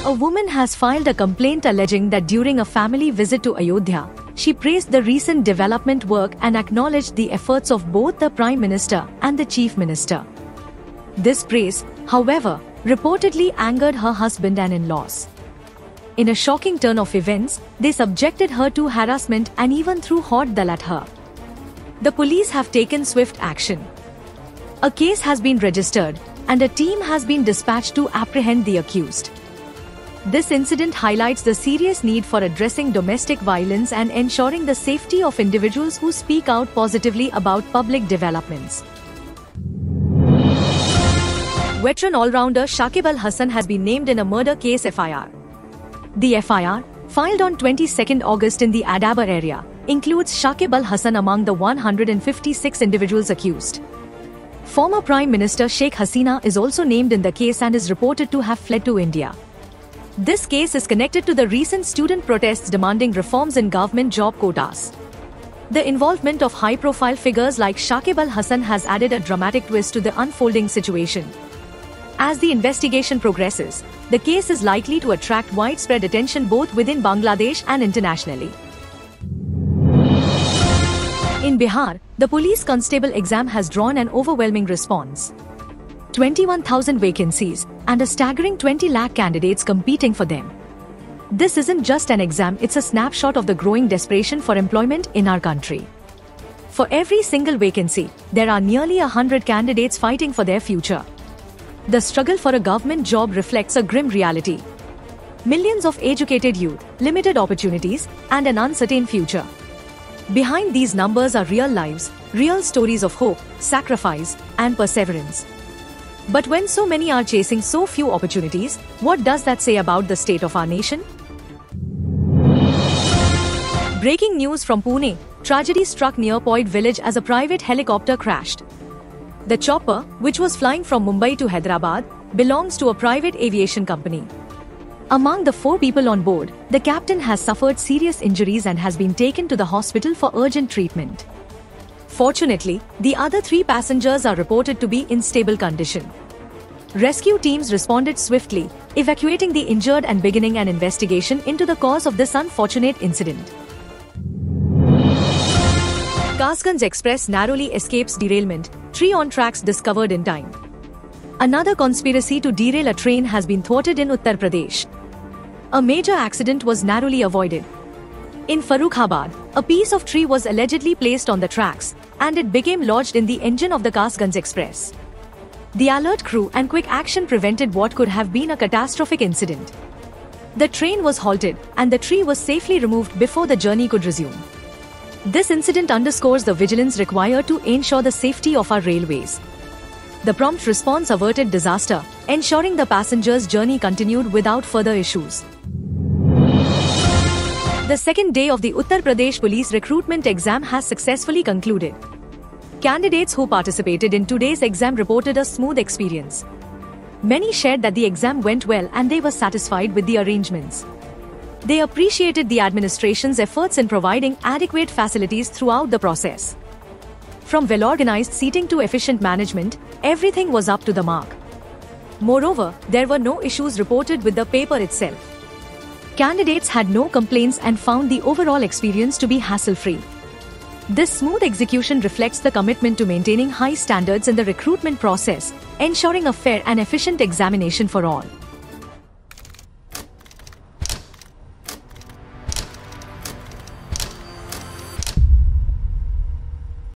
A woman has filed a complaint alleging that during a family visit to Ayodhya, she praised the recent development work and acknowledged the efforts of both the Prime Minister and the Chief Minister. This praise, however, reportedly angered her husband and in-laws. In a shocking turn of events, they subjected her to harassment and even threw hot dal at her. The police have taken swift action. A case has been registered, and a team has been dispatched to apprehend the accused. This incident highlights the serious need for addressing domestic violence and ensuring the safety of individuals who speak out positively about public developments. Veteran all-rounder Shakib Al Hasan has been named in a murder case FIR. The FIR, filed on 22 August in the Adabar area, includes Shakib Al Hasan among the 156 individuals accused. Former Prime Minister Sheikh Hasina is also named in the case and is reported to have fled to India. This case is connected to the recent student protests demanding reforms in government job quotas. The involvement of high-profile figures like Shakib Al Hasan has added a dramatic twist to the unfolding situation. As the investigation progresses, the case is likely to attract widespread attention both within Bangladesh and internationally. In Bihar, the police constable exam has drawn an overwhelming response. 21,000 vacancies and a staggering 20 lakh candidates competing for them. This isn't just an exam, it's a snapshot of the growing desperation for employment in our country. For every single vacancy, there are nearly 100 candidates fighting for their future. The struggle for a government job reflects a grim reality. Millions of educated youth, limited opportunities, and an uncertain future. Behind these numbers are real lives, real stories of hope, sacrifice, and perseverance. But when so many are chasing so few opportunities, what does that say about the state of our nation? Breaking news from Pune: tragedy struck near Poid village as a private helicopter crashed. The chopper, which was flying from Mumbai to Hyderabad, belongs to a private aviation company. Among the 4 people on board, the captain has suffered serious injuries and has been taken to the hospital for urgent treatment. Fortunately, the other 3 passengers are reported to be in stable condition. Rescue teams responded swiftly, evacuating the injured and beginning an investigation into the cause of this unfortunate incident. Kasganj Express narrowly escapes derailment, tree on tracks discovered in time. Another conspiracy to derail a train has been thwarted in Uttar Pradesh. A major accident was narrowly avoided. In Farrukhabad, a piece of tree was allegedly placed on the tracks, and it became lodged in the engine of the Kasganj Express. The alert crew and quick action prevented what could have been a catastrophic incident. The train was halted, and the tree was safely removed before the journey could resume. This incident underscores the vigilance required to ensure the safety of our railways. The prompt response averted disaster, ensuring the passengers' journey continued without further issues. The second day of the Uttar Pradesh police recruitment exam has successfully concluded. Candidates who participated in today's exam reported a smooth experience. Many shared that the exam went well and they were satisfied with the arrangements. They appreciated the administration's efforts in providing adequate facilities throughout the process. From well-organized seating to efficient management, everything was up to the mark. Moreover, there were no issues reported with the paper itself. Candidates had no complaints and found the overall experience to be hassle-free. This smooth execution reflects the commitment to maintaining high standards in the recruitment process, ensuring a fair and efficient examination for all.